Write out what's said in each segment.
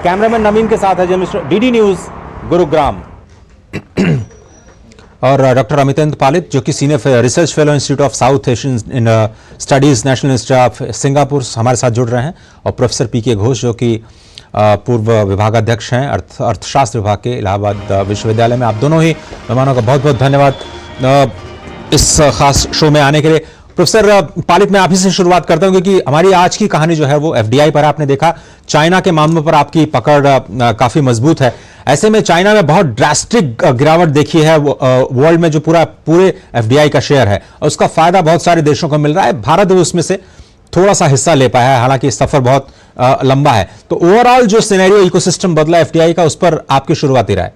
Cameraman नवीन के साथ है जर्नलिस्ट डीडी न्यूज गुरुग्राम। और डॉक्टर अमितेंद्र पालित जो कि senior research fellow institute of south Asian studies national institute of Singapore हमारे साथ जुड़ रहे हैं, और प्रोफेसर पीके घोष जो कि पूर्व विभागाध्यक्ष हैं अर्थशास्त्र विभाग के इलाहाबाद विश्वविद्यालय में। आप दोनों ही मेहमानों का बहुत बहुत धन्यवाद इस खास शो में आने के लिए। प्रोफेसर पालित, मैं आप ही से शुरुआत करता हूं क्योंकि हमारी आज की कहानी जो है वो एफडीआई पर। आपने देखा चाइना के मामलों पर आपकी पकड़ काफी मजबूत है। ऐसे में चाइना में बहुत ड्रास्टिक गिरावट देखी है वर्ल्ड में, जो पूरे एफडीआई का शेयर है, और उसका फायदा बहुत सारे देशों को मिल रहा है। भारत भी उसमें से थोड़ा सा हिस्सा ले पाया है, हालांकि सफर बहुत लंबा है। तो ओवरऑल जो सिनेरियो इकोसिस्टम बदला एफडीआई का, उस पर आपकी शुरुआती राय।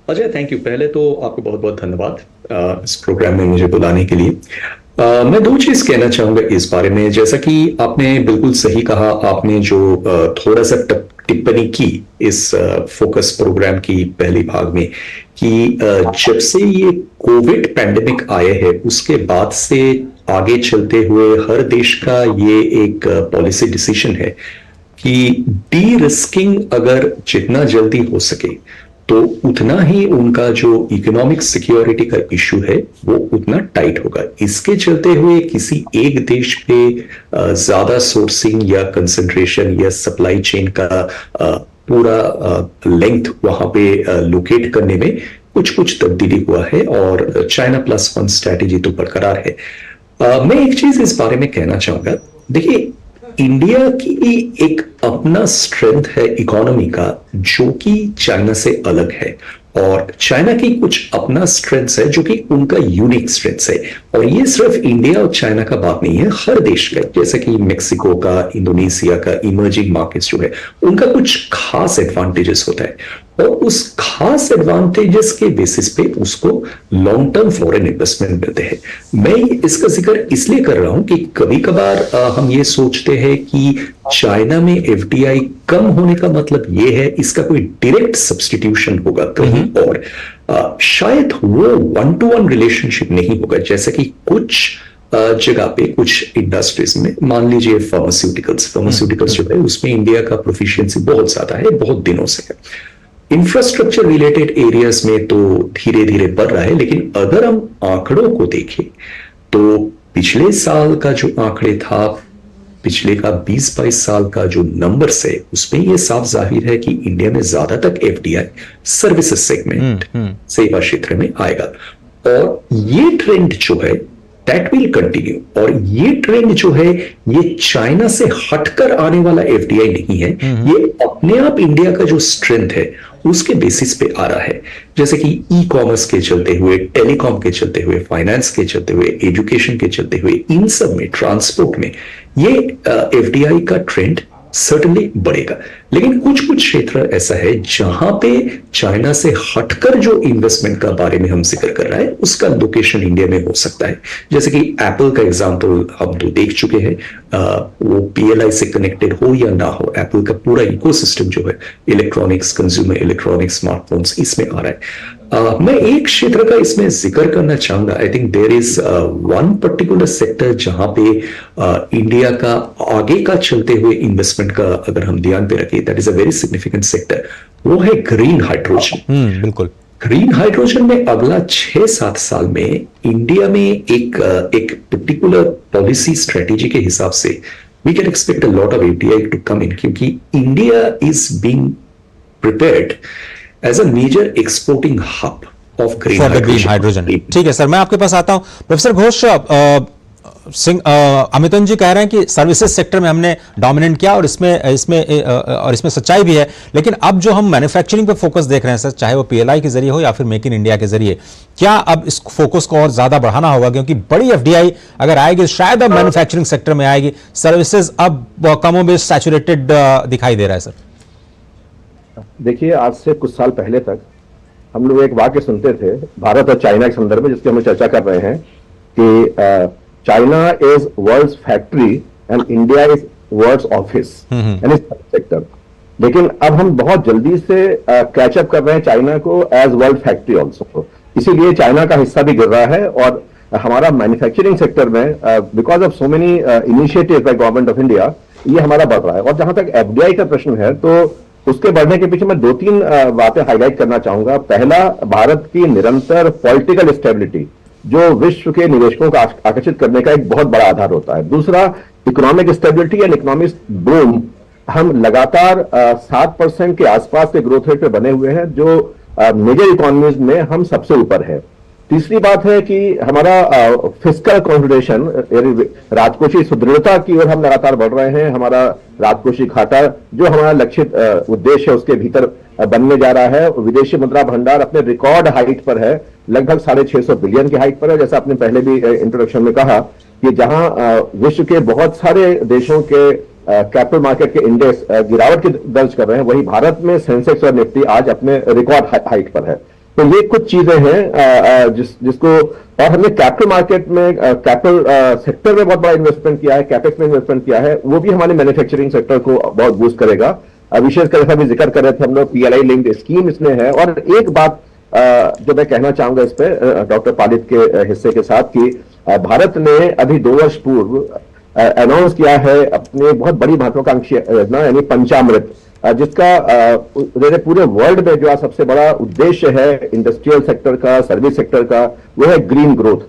Ajay, thank you. पहले तो आपको बहुत बहुत धन्यवाद इस प्रोग्राम में मुझे बुलाने के लिए। मैं दो चीज कहना चाहूंगा इस बारे में। जैसा कि आपने बिल्कुल सही कहा, आपने जो थोड़ा सा टिप्पणी की इस फोकस प्रोग्राम की पहली भाग में कि जब से ये कोविड पैंडेमिक आए हैं उसके बाद से आगे चलते हुए हर देश का ये एक पॉलिसी डिसीजन है कि डी रिस्किंग अगर जितना जल्दी हो सके तो उतना ही उनका जो इकोनॉमिक सिक्योरिटी का इश्यू है वो उतना टाइट होगा। इसके चलते हुए किसी एक देश पे ज्यादा सोर्सिंग या कंसंट्रेशन या सप्लाई चेन का पूरा लेंथ वहां पे लोकेट करने में कुछ तब्दीली हुआ है, और चाइना प्लस वन स्ट्रैटेजी तो बरकरार है। मैं एक चीज इस बारे में कहना चाहूंगा। देखिए, इंडिया की एक अपना स्ट्रेंथ है इकोनॉमी का जो कि चाइना से अलग है, और चाइना की कुछ अपना स्ट्रेंथ है जो कि उनका यूनिक स्ट्रेंथ है। और ये सिर्फ इंडिया और चाइना का बात नहीं है, हर देश का, जैसे कि मेक्सिको का, इंडोनेशिया का, इमर्जिंग मार्केट्स जो है उनका कुछ खास एडवांटेजेस होता है, और उस खास एडवांटेजेस के बेसिस पे उसको लॉन्ग टर्म फॉरेन इन्वेस्टमेंट मिलते हैं। मैं इसका जिक्र इसलिए कर रहा हूं कि कभी कभार हम ये सोचते हैं कि चाइना में एफडीआई कम होने का मतलब ये है इसका कोई डायरेक्ट सब्स्टिट्यूशन होगा कहीं और। शायद वो वन टू वन रिलेशनशिप नहीं होगा, जैसे कि कुछ जगह पे कुछ इंडस्ट्रीज में, मान लीजिए फार्मास्यूटिकल्स जो है उसमें इंडिया का प्रोफिशिएंसी बहुत ज्यादा है, बहुत दिनों से है। इंफ्रास्ट्रक्चर रिलेटेड एरियाज में तो धीरे धीरे बढ़ रहा है, लेकिन अगर हम आंकड़ों को देखें तो पिछले साल का जो आंकड़े था, पिछले का 20-22 साल का जो नंबर्स है, उसमें यह साफ जाहिर है कि इंडिया में ज्यादातर एफडीआई सर्विसेज सेगमेंट, सेवा क्षेत्र में आएगा, और ये ट्रेंड जो है दैट विल कंटिन्यू। और ये ट्रेंड जो है ये चाइना से हटकर आने वाला एफडीआई नहीं है, ये अपने आप इंडिया का जो स्ट्रेंथ है उसके बेसिस पे आ रहा है। जैसे कि ई कॉमर्स के चलते हुए, टेलीकॉम के चलते हुए, फाइनेंस के चलते हुए, एजुकेशन के चलते हुए, इन सब में, ट्रांसपोर्ट में ये एफडीआई का ट्रेंड सर्टनली बढ़ेगा। लेकिन कुछ क्षेत्र ऐसा है जहां पे चाइना से हटकर जो इन्वेस्टमेंट का बारे में हम जिक्र कर रहा है उसका लोकेशन इंडिया में हो सकता है। जैसे कि एप्पल का एग्जांपल हम तो देख चुके हैं, वो पीएलआई से कनेक्टेड हो या ना हो, एप्पल का पूरा इकोसिस्टम जो है इलेक्ट्रॉनिक्स, कंज्यूमर इलेक्ट्रॉनिक्स, स्मार्टफोन्स, इसमें आ रहा है। मैं एक क्षेत्र का इसमें जिक्र करना चाहूंगा। I think there is one particular sector जहां पे इंडिया का आगे का चलते हुए इन्वेस्टमेंट का अगर हम ध्यान पे रखें, that is a very significant sector, वो है ग्रीन हाइड्रोजन। बिल्कुल। ग्रीन हाइड्रोजन में अगला 6-7 साल में इंडिया में एक पर्टिकुलर पॉलिसी स्ट्रेटेजी के हिसाब से we can expect a lot of FDI to come in, क्योंकि India is being prepared as a major exporting hub of green hydrogen. ठीक है सर, मैं आपके पास आता हूं। प्रोफेसर घोष, अमितन जी कह रहे हैं कि सर्विसेज सेक्टर में हमने डोमिनेट किया, और इसमें सच्चाई भी है, लेकिन अब जो हम मैन्युफैक्चरिंग पे फोकस देख रहे हैं सर, चाहे वो पीएलआई के जरिए हो या फिर मेक इन इंडिया के जरिए, क्या अब इस फोकस को और ज्यादा बढ़ाना होगा? क्योंकि बड़ी एफडीआई अगर आएगी शायद अब मैन्युफैक्चरिंग सेक्टर में आएगी, सर्विसेज अब कमोबेश सैचुरेटेड दिखाई दे रहा है सर। देखिए, आज से कुछ साल पहले तक हम लोग एक वाक्य सुनते थे भारत और चाइना के संदर्भ में, जिसकी हम चर्चा कर रहे हैं कि China is world's factory and India is world's office यानी सेक्टर। लेकिन अब हम बहुत जल्दी से कैचअप कर रहे हैं चाइना को एज वर्ल्ड फैक्ट्री ऑल्सो, इसीलिए चाइना का हिस्सा भी गिर रहा है। और हमारा मैन्युफैक्चरिंग सेक्टर में because of so many initiative by government of India, ये हमारा बढ़ रहा है। और जहां तक एफडीआई का प्रश्न है, तो उसके बढ़ने के पीछे मैं दो तीन बातें हाईलाइट करना चाहूंगा। पहला, भारत की निरंतर पॉलिटिकल स्टेबिलिटी जो विश्व के निवेशकों को आकर्षित करने का एक बहुत बड़ा आधार होता है। दूसरा, economic stability and economic boom. हम लगातार 7% के आसपास के ग्रोथ रेट पे बने हुए हैं, जो मेजर इकोनॉमीज में हम सबसे ऊपर है। तीसरी बात है कि हमारा फिस्कल कॉन्सोलिडेशन, राजकोषीय सुदृढ़ता की ओर हम लगातार बढ़ रहे हैं। हमारा राजकोषीय घाटा जो हमारा लक्षित उद्देश्य है उसके भीतर बनने जा रहा है। विदेशी मुद्रा भंडार अपने रिकॉर्ड हाइट पर है, लगभग 650 बिलियन की हाइट पर है। जैसा आपने पहले भी इंट्रोडक्शन में कहा कि जहां विश्व के बहुत सारे देशों के कैपिटल मार्केट के इंडेक्स गिरावट की दर्ज कर रहे हैं, वही भारत में सेंसेक्स और निफ्टी आज अपने रिकॉर्ड हाइट पर है। तो ये कुछ चीजें हैं जिसको, और हमने कैपिटल मार्केट में कैपिटल सेक्टर में बहुत बड़ा इन्वेस्टमेंट किया है, कैपेक्स में इन्वेस्टमेंट किया है, वो भी हमारे मैन्युफैक्चरिंग सेक्टर को बहुत बूस्ट करेगा। विशेषकर जैसा भी जिक्र कर रहे थे हम लोग, पीएलआई लिंक्ड स्कीम इसमें है। और एक बात जो मैं कहना चाहूंगा इस पे डॉक्टर पालित के हिस्से के साथ, कि भारत ने अभी 2 वर्ष पूर्व अनाउंस किया है अपनी बहुत बड़ी महत्वाकांक्षी योजना, यानी पंचामृत, जिसका पूरे वर्ल्ड में जो सबसे बड़ा उद्देश्य है इंडस्ट्रियल सेक्टर का, सर्विस सेक्टर का, वो है ग्रीन ग्रोथ।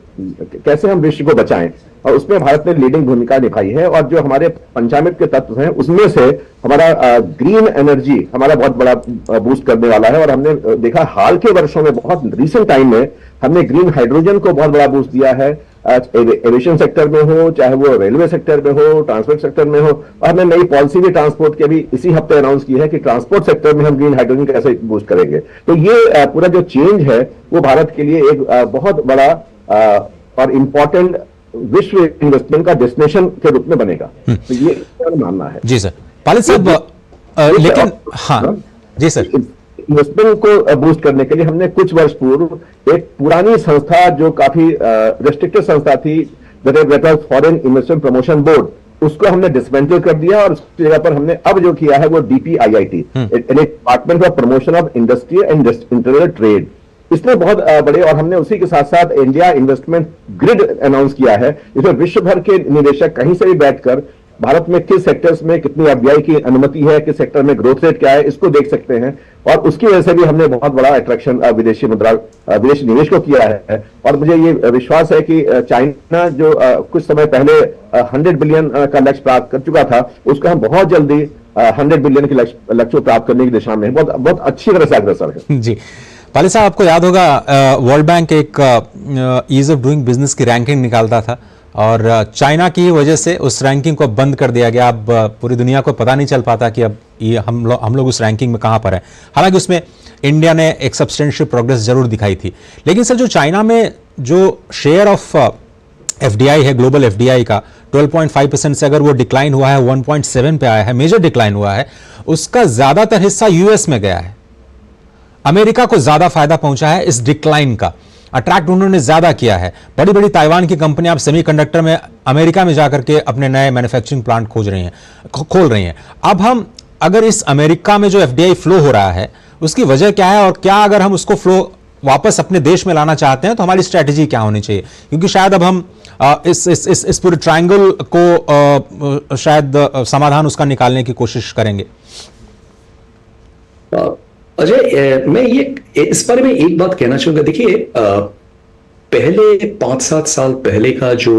कैसे हम विश्व को बचाएं, और उसमें भारत ने लीडिंग भूमिका निभाई है। और जो हमारे पंचामृत के तत्व हैं उसमें से हमारा ग्रीन एनर्जी हमारा बहुत बड़ा बूस्ट करने वाला है। और हमने देखा हाल के वर्षों में, बहुत रिसेंट टाइम में, हमने ग्रीन हाइड्रोजन को बहुत बड़ा बूस्ट दिया है। एविएशन सेक्टर में हो, चाहे वो रेलवे सेक्टर में हो, ट्रांसपोर्ट सेक्टर में हो। और हमने नई पॉलिसी भी ट्रांसपोर्ट की अभी इसी हफ्ते अनाउंस की है कि ट्रांसपोर्ट सेक्टर में हम ग्रीन हाइड्रोजन कैसे बूस्ट करेंगे। तो ये पूरा जो चेंज है वो भारत के लिए एक बहुत बड़ा और इंपॉर्टेंट विश्व इन्वेस्टमेंट का डेस्टिनेशन के रूप में बनेगा। तो ये मानना है। जी सर। पालित साहब, लेकिन हाँ जी सर, इन्वेस्टमेंट को बूस्ट करने के लिए हमने कुछ वर्ष पूर्व एक पुरानी संस्था जो काफी रेस्ट्रिक्टेड संस्था थी, that was foreign investment promotion board, उसको हमने डिसमेंटल कर दिया। और उसकी जगह पर हमने अब जो किया है वो DPIIT, department for promotion of industry and international trade. इसमें बहुत बड़े, और हमने उसी के साथ साथ इंडिया इन्वेस्टमेंट ग्रिड अनाउंस किया है, इसमें विश्व भर के निवेशक कहीं से भी बैठकर भारत में किस सेक्टर्स में कितनी एफडीआई की अनुमति है, किस सेक्टर में ग्रोथ रेट क्या है, इसको देख सकते हैं। और उसकी वजह से भी हमने बहुत बड़ा अट्रैक्शन विदेशी निवेश को किया है। और मुझे ये विश्वास है कि चाइना जो कुछ समय पहले 100 बिलियन का लक्ष्य प्राप्त कर चुका था, उसको हम बहुत जल्दी 100 बिलियन के लक्ष्य को प्राप्त करने की दिशा में बहुत अच्छी तरह से अग्रसर है। जी पालित साहब, आपको याद होगा वर्ल्ड बैंक एक ईज ऑफ डूइंग बिजनेस की रैंकिंग निकालता था, और चाइना की वजह से उस रैंकिंग को बंद कर दिया गया। अब पूरी दुनिया को पता नहीं चल पाता कि अब ये हम लोग उस रैंकिंग में कहां पर है। हालांकि उसमें इंडिया ने एक सब्सटेंशियल प्रोग्रेस जरूर दिखाई थी। लेकिन सर, जो चाइना में जो शेयर ऑफ एफडीआई है, ग्लोबल एफडीआई का 12.5% से अगर वो डिक्लाइन हुआ है, 1.7 पे आया है, मेजर डिक्लाइन हुआ है, उसका ज्यादातर हिस्सा यूएस में गया है। अमेरिका को ज्यादा फायदा पहुंचा है इस डिक्लाइन का, अट्रैक्ट उन्होंने ज्यादा किया है। बड़ी बड़ी ताइवान की कंपनियां अब सेमीकंडक्टर में अमेरिका में जाकर के अपने नए मैन्युफैक्चरिंग प्लांट खोल रही हैं। अब हम अगर इस अमेरिका में जो एफडीआई फ्लो हो रहा है उसकी वजह क्या है, और क्या अगर हम उसको फ्लो वापस अपने देश में लाना चाहते हैं तो हमारी स्ट्रैटेजी क्या होनी चाहिए? क्योंकि शायद अब हम इस पूरे ट्रायंगल को शायद समाधान उसका निकालने की कोशिश करेंगे। अजय, मैं ये इस बारे में एक बात कहना चाहूंगा। देखिए, पहले 5-7 साल पहले का जो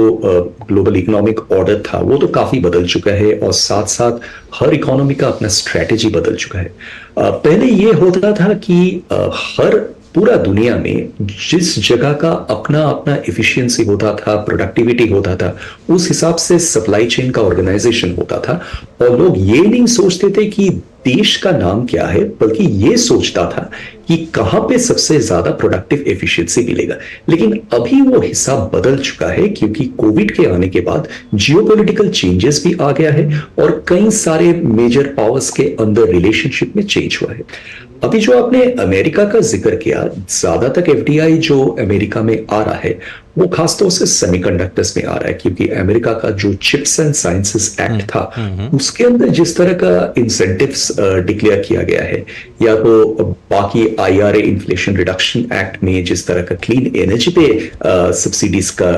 ग्लोबल इकोनॉमिक ऑर्डर था वो तो काफी बदल चुका है, और साथ साथ हर इकोनॉमी का अपना स्ट्रैटेजी बदल चुका है। पहले ये होता था कि हर पूरा दुनिया में जिस जगह का अपना अपना एफिशिएंसी होता था, प्रोडक्टिविटी होता था, उस हिसाब से सप्लाई चेन का ऑर्गेनाइजेशन होता था। और लोग ये नहीं सोचते थे कि देश का नाम क्या है, बल्कि ये सोचता था कि कहां पे सबसे ज्यादा प्रोडक्टिव एफिशिएंसी मिलेगा। लेकिन अभी वो हिसाब बदल चुका है, क्योंकि कोविड के आने के बाद जियोपॉलिटिकल चेंजेस भी आ गया है, और कई सारे मेजर पावर्स के अंदर रिलेशनशिप में चेंज हुआ है। अभी जो आपने अमेरिका का जिक्र किया, ज्यादा तक एफडीआई जो अमेरिका में आ रहा है वो खासतौर से सेमीकंडक्टर्स में आ रहा है, क्योंकि अमेरिका का जो चिप्स एंड साइंसेस एक्ट था उसके अंदर जिस तरह का इंसेंटिव्स डिक्लेयर किया गया है, या तो बाकी IRA इन्फ्लेशन रिडक्शन एक्ट में जिस तरह का क्लीन एनर्जी पे सब्सिडीज का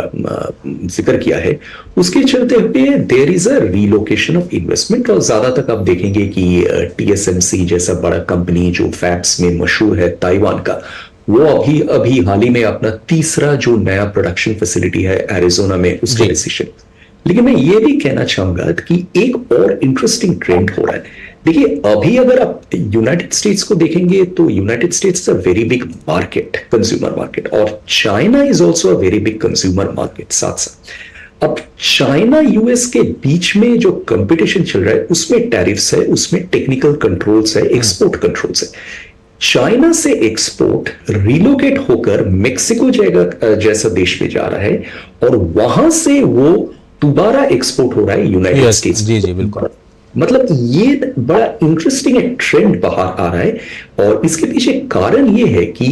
जिक्र किया है, उसके चलते हुए there is a relocation of investment. और ज्यादा तक आप देखेंगे कि TSMC जैसा बड़ा कंपनी जो फैब्स में मशहूर है ताइवान का, वो अभी हाल ही में अपना तीसरा जो नया प्रोडक्शन फैसिलिटी है एरिजोना में, उसका डिसीजन। लेकिन मैं ये भी कहना चाहूंगा कि एक और इंटरेस्टिंग ट्रेंड हो रहा है। देखिए, अभी अगर आप यूनाइटेड स्टेट्स को देखेंगे तो United States a very big market, consumer market, और China is also a very big consumer market साथ साथ। अब चाइना US के बीच में जो कंपटीशन चल रहा है उसमें टैरिफ्स है, उसमें टेक्निकल कंट्रोल्स है, एक्सपोर्ट कंट्रोल्स है। चाइना से एक्सपोर्ट रिलोकेट होकर मेक्सिको जैसा देश में जा रहा है, और वहां से वो दोबारा एक्सपोर्ट हो रहा है यूनाइटेड स्टेट्स। जी जी बिल्कुल। मतलब ये बड़ा इंटरेस्टिंग ट्रेंड बाहर आ रहा है, और इसके पीछे कारण ये है कि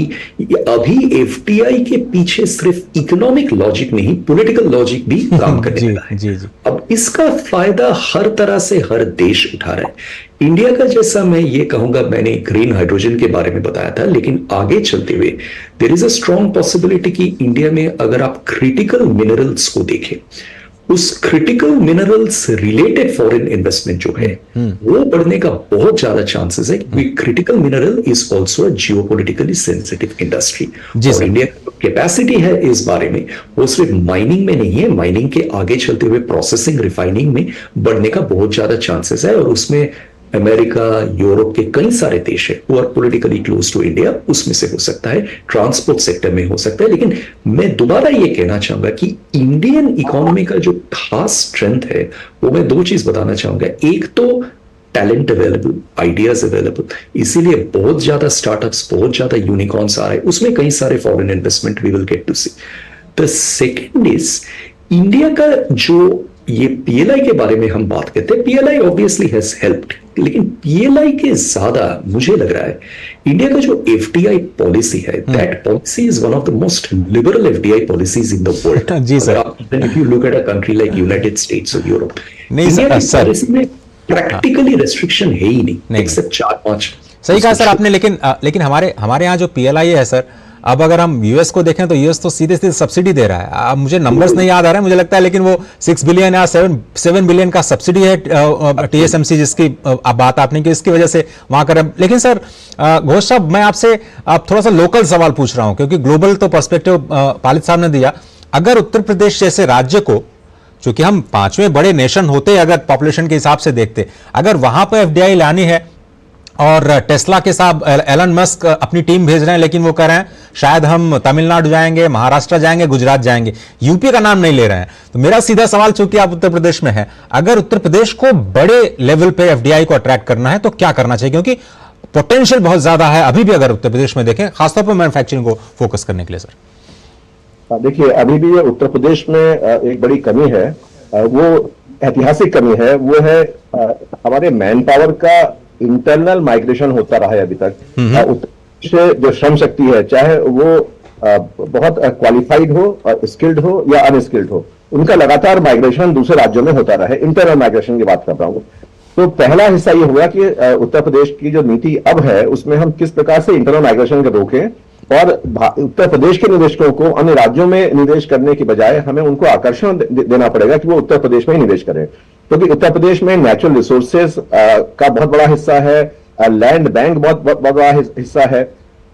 अभी FDI के पीछे सिर्फ इकोनॉमिक लॉजिक नहीं, पॉलिटिकल लॉजिक भी काम करने लगा है। जी जी। अब इसका फायदा हर तरह से हर देश उठा रहा है। इंडिया का, जैसा मैं ये कहूंगा, मैंने ग्रीन हाइड्रोजन के बारे में बताया था, लेकिन आगे चलते हुए there is a strong possibility कि इंडिया में अगर आप क्रिटिकल मिनरल्स को देखें, उस critical minerals related foreign investment जो है वो बढ़ने का बहुत ज्यादा चांसेस है, क्योंकि critical mineral is also a geopolitically sensitive industry. और इंडिया की कैपेसिटी है इस बारे में, वो सिर्फ माइनिंग में नहीं है, माइनिंग के आगे चलते हुए प्रोसेसिंग, रिफाइनिंग में बढ़ने का बहुत ज्यादा चांसेस है। और उसमें अमेरिका, यूरोप के कई सारे देश है वो are politically close to India, उसमें से हो सकता है, ट्रांसपोर्ट सेक्टर में हो सकता है। लेकिन मैं दोबारा ये कहना चाहूंगा कि इंडियन इकोनॉमी का जो खास स्ट्रेंथ है वो मैं दो चीज बताना चाहूंगा। एक तो टैलेंट अवेलेबल, आइडियाज अवेलेबल, इसीलिए बहुत ज्यादा स्टार्टअप्स, बहुत ज्यादा यूनिकॉर्न्स आ रहे हैं, उसमें कई सारे foreign investment we will get to see. The second is India का जो ये PLI के बारे में हम बात करते हैं, PLI ऑब्वियसली हैज हेल्प्ड, लेकिन PLI के ज्यादा मुझे लग रहा है इंडिया का जो FDI पॉलिसी है, that policy is one of the most liberal FDI policies in the world. जी sir. If you look at a country like United States और यूरोप, नहीं सर, इसमें प्रैक्टिकली रेस्ट्रिक्शन है ही नहीं एक्सेप्ट 4-5। सही कहा सर आपने, लेकिन हमारे यहाँ जो PLI है सर, अब अगर हम US को देखें तो US तो सीधे सीधे सब्सिडी दे रहा है। अब मुझे नंबर्स नहीं याद आ रहे हैं, मुझे लगता है, लेकिन वो 6 बिलियन या 7 बिलियन का सब्सिडी है TSMC, जिसकी बात आपने की, इसकी वजह से वहां कर। लेकिन सर घोष साहब, मैं आपसे थोड़ा सा लोकल सवाल पूछ रहा हूं, क्योंकि ग्लोबल तो पर्सपेक्टिव पालित साहब ने दिया। अगर उत्तर प्रदेश जैसे राज्य को, चूंकि हम 5वें बड़े नेशन होते, अगर पॉपुलेशन के हिसाब से देखते, अगर वहां पर FDI लानी है, और टेस्ला के साथ एलन मस्क अपनी टीम भेज रहे हैं, लेकिन वो कह रहे हैं शायद हम तमिलनाडु जाएंगे, महाराष्ट्र जाएंगे, गुजरात जाएंगे, यूपी का नाम नहीं ले रहे हैं। तो मेरा सीधा सवाल, चूंकि आप उत्तर प्रदेश में हैं, अगर उत्तर प्रदेश को बड़े लेवल पे FDI को अट्रैक्ट करना है तो क्या करना चाहिए? क्योंकि पोटेंशियल बहुत ज्यादा है अभी भी, अगर उत्तर प्रदेश में देखें, खासतौर पर मैन्युफैक्चरिंग को फोकस करने के लिए। सर देखिए, अभी भी उत्तर प्रदेश में एक बड़ी कमी है, वो ऐतिहासिक कमी है, वो है हमारे मैन पावर का इंटरनल माइग्रेशन होता रहा है अभी तक। उत्तर से जो श्रम शक्ति है, चाहे वो बहुत क्वालिफाइड हो, स्किल्ड हो या अनस्किल्ड हो, उनका लगातार माइग्रेशन दूसरे राज्यों में होता रहा है। इंटरनल माइग्रेशन की बात कर रहा हूं। तो पहला हिस्सा ये होगा कि उत्तर प्रदेश की जो नीति अब है उसमें हम किस प्रकार से इंटरनल माइग्रेशन को रोकें, और उत्तर प्रदेश के निवेशकों को अन्य राज्यों में निवेश करने की बजाय हमें उनको आकर्षण देना पड़ेगा कि वो उत्तर प्रदेश में ही निवेश करें। क्योंकि उत्तर प्रदेश में नेचुरल रिसोर्सेज का बहुत बड़ा हिस्सा है, लैंड बैंक बहुत बड़ा हिस्सा है।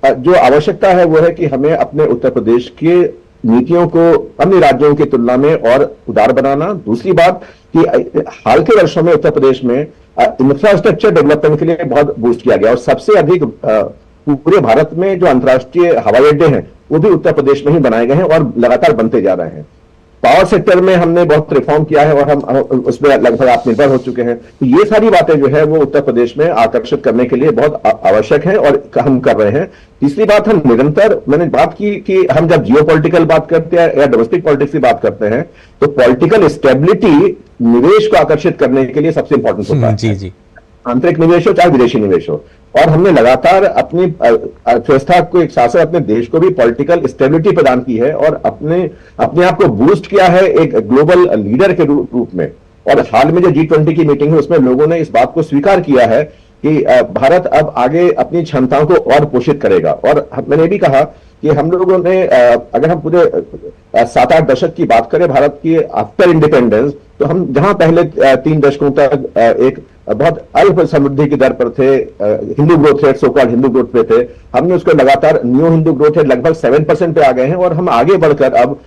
जो आवश्यकता है वो है कि हमें अपने उत्तर प्रदेश के नीतियों को अन्य राज्यों की तुलना में और उदार बनाना। दूसरी बात कि हाल के वर्षों में उत्तर प्रदेश में इंफ्रास्ट्रक्चर डेवलपमेंट के लिए बहुत बूस्ट किया गया, और सबसे अधिक पूरे भारत में जो अंतर्राष्ट्रीय हवाई अड्डे हैं वो भी उत्तर प्रदेश में ही बनाए गए हैं और लगातार बनते जा रहे हैं। पावर सेक्टर में हमने बहुत रिफॉर्म किया है और हम उसमें लगभग आत्मनिर्भर हो चुके हैं। तो ये सारी बातें जो है वो उत्तर प्रदेश में आकर्षित करने के लिए बहुत आवश्यक है और हम कर रहे हैं। तीसरी बात, हम निरंतर, मैंने बात की कि हम जब जियोपॉलिटिकल बात करते हैं या डोमेस्टिक पॉलिटिक्स की बात करते हैं तो पॉलिटिकल स्टेबिलिटी निवेश को आकर्षित करने के लिए सबसे इंपॉर्टेंट होता है। जी जी। आंतरिक निवेश हो चाहे विदेशी निवेश हो। और हमने लगातार अपनी अर्थव्यवस्था को एक साथ साथ अपने देश को भी पॉलिटिकल स्टेबिलिटी प्रदान की है और अपने अपने आप को बूस्ट किया है एक ग्लोबल लीडर के रूप में। और हाल में जो G20 की मीटिंग है उसमें लोगों ने इस बात को स्वीकार किया है कि भारत अब आगे अपनी क्षमताओं को और पोषित करेगा। और मैंने भी कहा कि हम लोगों ने अगर हम पूरे 7-8 दशक की बात करें भारत की आफ्टर इंडिपेंडेंस, तो हम जहां पहले 3 दशकों तक एक बहुत अल्प समृद्धि की दर पर थे, Hindu growth rate, so called Hindu growth पे थे, हमने उसको लगातार न्यू हिंदू ग्रोथ रेट लगभग 7% पे आ गए हैं और हम आगे बढ़कर अब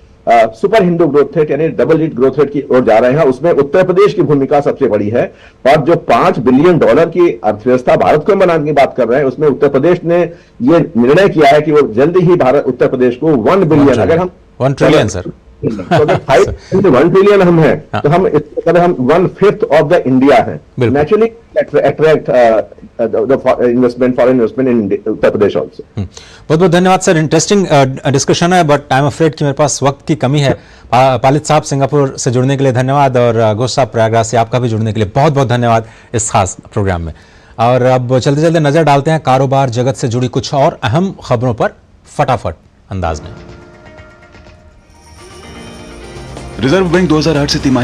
सुपर हिंदू ग्रोथ रेट यानी डबल डिजिट ग्रोथ रेट की ओर जा रहे हैं। उसमें उत्तर प्रदेश की भूमिका सबसे बड़ी है और जो $5 बिलियन की अर्थव्यवस्था भारत को बनाने की बात कर रहे हैं उसमें उत्तर प्रदेश ने ये निर्णय किया है कि वो जल्दी ही भारत उत्तर प्रदेश को 1 बिलियन, अगर हम 1 ट्रिलियन सर, तो अगर 1 ट्रिलियन हम हैं तो हम अगर हम 1/5 ऑफ द इंडिया हैं, naturally attract investment, foreign investment इन उत्तर प्रदेश ऑल्सो। बहुत बहुत धन्यवाद सर। इंटरेस्टिंग डिस्कशन है बट आई एम अफ्रेड कि मेरे पास वक्त की कमी है। पालित साहब सिंगापुर से जुड़ने के लिए धन्यवाद और घोष साहब प्रयागराज से आपका भी जुड़ने के लिए बहुत बहुत धन्यवाद इस खास प्रोग्राम में। और अब चलते चलते नजर डालते हैं कारोबार जगत से जुड़ी कुछ और अहम खबरों पर फटाफट अंदाज में। रिजर्व बैंक 2008 से तिमाही